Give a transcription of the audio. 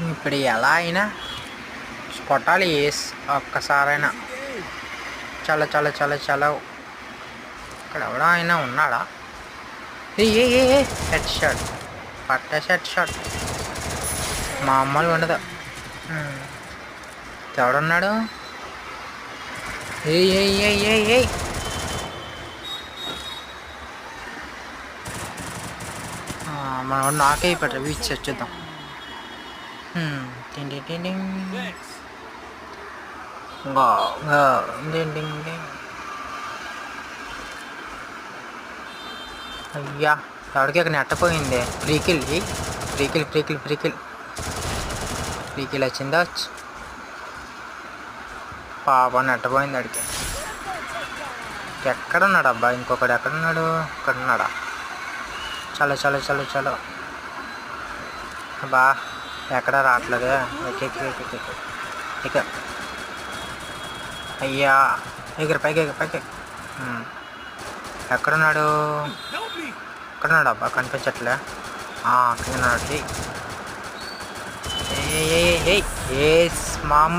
ఇప్పుడు ఎలా అయినా కొట్టాలి ఏస్ ఒక్కసారైనా. చాలా చాలా చాలా చాలా ఇక్కడ ఎవడో అయినా ఉన్నాడా? ఏ ఏ ఏ హెడ్ షాట్ పట్టేసి హెడ్ షాట్ మామూలుగా ఉండదు. ఎవడున్నాడు? ఏయ్ ఏయ్ ఏయ్ ఏయ్ ఏయ్ మనం నాకే పెట్టరు వీచ్ చూద్దాం. టింగ్ టింగ్ టింగ్ టింగ్ టింగ్. అయ్యా ఎవరికి అక్కడ నెట్టపోయింది. ఫ్రీకిల్ ఫ్రీకిల్ ఫ్రీకిల్ ఫ్రీకిల్ ఫ్రీకిల్ వచ్చిందా? పాప నెట్టపోయింది అడికి. ఎక్కడున్నాడు అబ్బా? ఇంకొకడు ఎక్కడున్నాడు? ఇక్కడ ఉన్నాడా? చలో చలో చలో చలో అబ్బా ఎక్కడ రావట్లేదే. ఇక అయ్యా ఎగిరి పైకి ఎగిరి పైకి. ఎక్కడున్నాడు? ఎక్కడున్నాడు అబ్బా? కనిపించట్లే. అక్కడ ఉన్నాడు. ఏ మామూలు